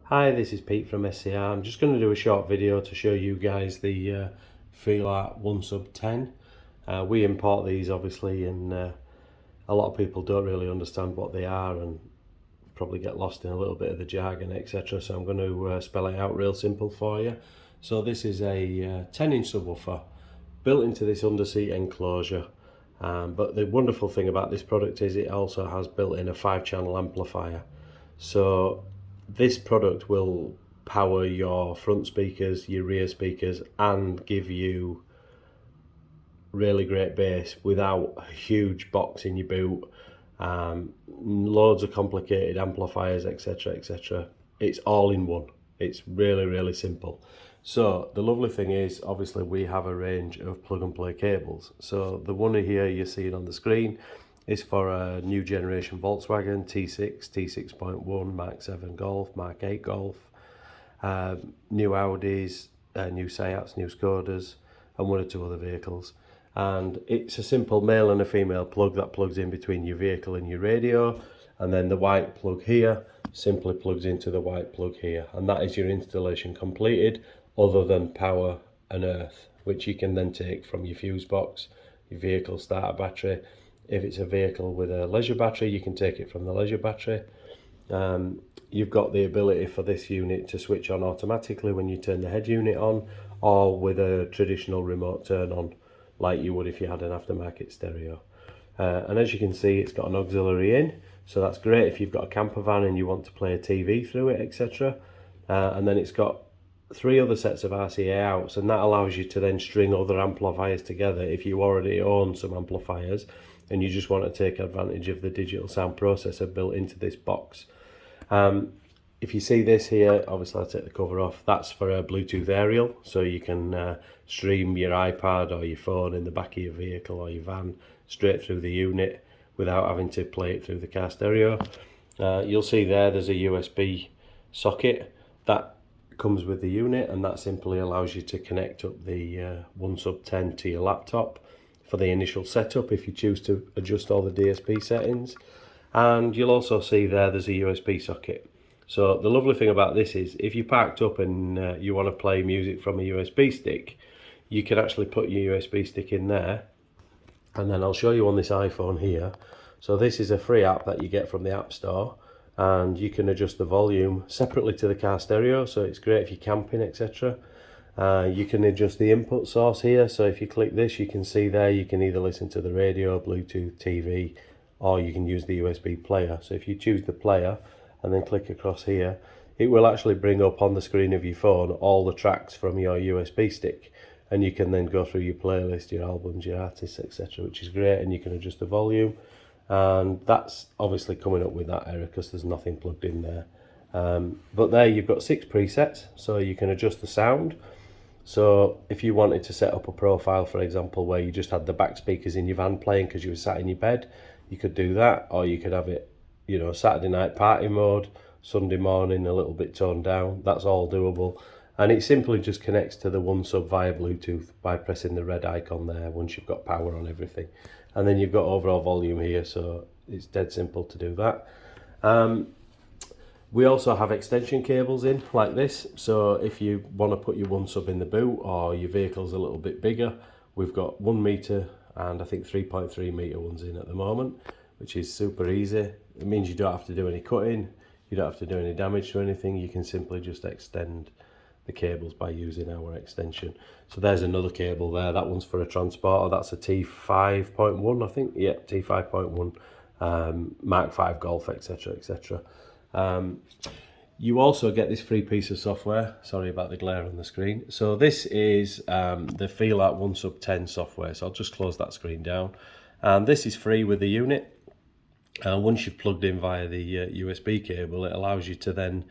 Hi, this is Pete from SCR. I'm just going to do a short video to show you guys the Feelart 1/10. We import these obviously, and a lot of people don't really understand what they are and probably get lost in a little bit of the jargon, etc. So I'm going to spell it out real simple for you. So this is a 10-inch subwoofer built into this underseat enclosure. But the wonderful thing about this product is it also has built in a 5-channel amplifier. So this product will power your front speakers, your rear speakers, and give you really great bass without a huge box in your boot, loads of complicated amplifiers, etc, etc. It's all in one. It's really simple. So the lovely thing is, obviously we have a range of plug and play cables. So the one here you're seeing on the screen is for a new generation Volkswagen T6, T6.1, Mark 7 Golf, Mark 8 Golf, new Audis, new Seats, new Skodas, and one or two other vehicles. And it's a simple male and a female plug that plugs in between your vehicle and your radio, and then the white plug here simply plugs into the white plug here, and that is your installation completed, other than power and earth, which you can then take from your fuse box, your vehicle starter battery. If it's a vehicle with a leisure battery, you can take it from the leisure battery. You've got the ability for this unit to switch on automatically when you turn the head unit on, or with a traditional remote turn on like you would if you had an aftermarket stereo. And as you can see, it's got an auxiliary in, so that's great if you've got a camper van and you want to play a TV through it, etc. And then it's got 3 other sets of RCA outs, and that allows you to then string other amplifiers together if you already own some amplifiers and you just want to take advantage of the digital sound processor built into this box. If you see this here, obviously I'll take the cover off, that's for a Bluetooth aerial, so you can stream your iPad or your phone in the back of your vehicle or your van straight through the unit without having to play it through the car stereo. You'll see there's a USB socket that comes with the unit, and that simply allows you to connect up the 1/10 to your laptop for the initial setup if you choose to adjust all the DSP settings. And you'll also see there's a USB socket. So the lovely thing about this is, if you parked up and you want to play music from a USB stick, you can actually put your USB stick in there, and then I'll show you on this iPhone here. So this is a free app that you get from the App Store, and you can adjust the volume separately to the car stereo, so it's great if you're camping, etc. You can adjust the input source here, so if you click this, you can see there you can either listen to the radio, Bluetooth, TV, or you can use the USB player. So if you choose the player and then click across here, it will actually bring up on the screen of your phone all the tracks from your USB stick, and you can then go through your playlist, your albums, your artists, etc., which is great. And you can adjust the volume, and that's obviously coming up with that error because there's nothing plugged in there. But there you've got 6 presets, so you can adjust the sound. So if you wanted to set up a profile, for example, where you just had the back speakers in your van playing because you were sat in your bed, you could do that. Or you could have it, you know, Saturday night party mode, Sunday morning a little bit toned down. That's all doable. And it simply just connects to the 1/sub via Bluetooth by pressing the red icon there once you've got power on everything. And then you've got overall volume here, so it's dead simple to do that. We also have extension cables in like this, so if you want to put your 1/sub in the boot, or your vehicle's a little bit bigger, we've got 1 meter and I think 3.3 meter ones in at the moment, which is super easy. It means you don't have to do any cutting, you don't have to do any damage to anything. You can simply just extend the cables by using our extension. So there's another cable there, that one's for a transporter, that's a T5.1 I think, yeah, T5.1, Mark 5 Golf, etc, etc. You also get this free piece of software. Sorry about the glare on the screen. So this is the Feelart 1/10 software. So I'll just close that screen down. And this is free with the unit. And once you've plugged in via the USB cable, it allows you to then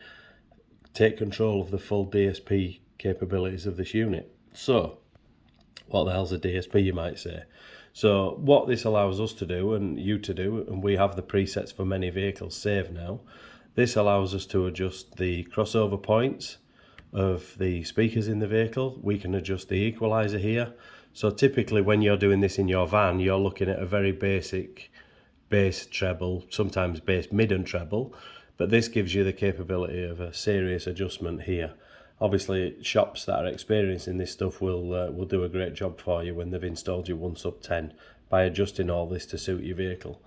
take control of the full DSP capabilities of this unit. So what the hell's a DSP, you might say? So what this allows us to do, and you to do, and we have the presets for many vehicles saved now, this allows us to adjust the crossover points of the speakers in the vehicle. We can adjust the equalizer here. So typically when you're doing this in your van, you're looking at a very basic bass treble, sometimes bass mid and treble, but this gives you the capability of a serious adjustment here. Obviously, shops that are experiencing this stuff will do a great job for you when they've installed your 1 sub 10 by adjusting all this to suit your vehicle.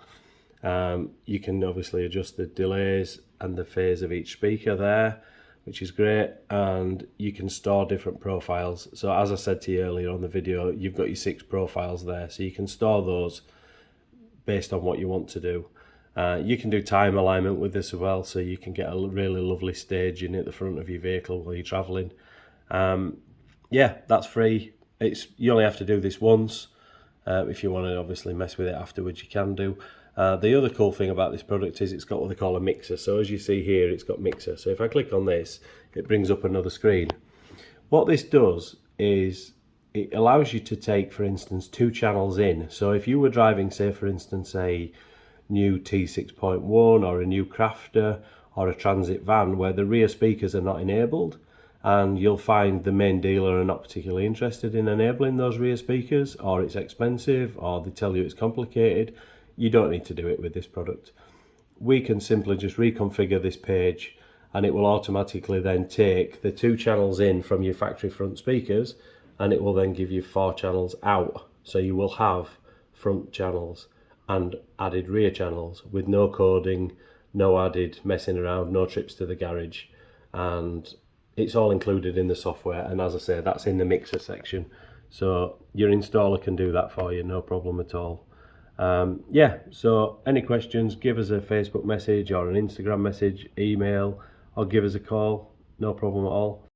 You can obviously adjust the delays and the phase of each speaker there, which is great, and you can store different profiles. So as I said to you earlier on the video, you've got your 6 profiles there, so you can store those based on what you want to do. You can do time alignment with this as well, so you can get a really lovely staging at the front of your vehicle while you're traveling. Yeah, that's free. You only have to do this once. If you want to obviously mess with it afterwards, you can do. The other cool thing about this product is it's got what they call a mixer. So as you see here, it's got mixer. So if I click on this, it brings up another screen. What this does is it allows you to take, for instance, 2 channels in. So if you were driving, say for instance, a new T6.1 or a new Crafter or a Transit van where the rear speakers are not enabled, and you'll find the main dealer are not particularly interested in enabling those rear speakers, or it's expensive, or they tell you it's complicated, you don't need to do it with this product. We can simply just reconfigure this page and it will automatically then take the 2 channels in from your factory front speakers, and it will then give you 4 channels out. So you will have front channels and added rear channels with no coding, no added messing around, no trips to the garage, and it's all included in the software. And as I say, that's in the mixer section, so your installer can do that for you, no problem at all. Yeah, so any questions, give us a Facebook message or an Instagram message, email, or give us a call, no problem at all.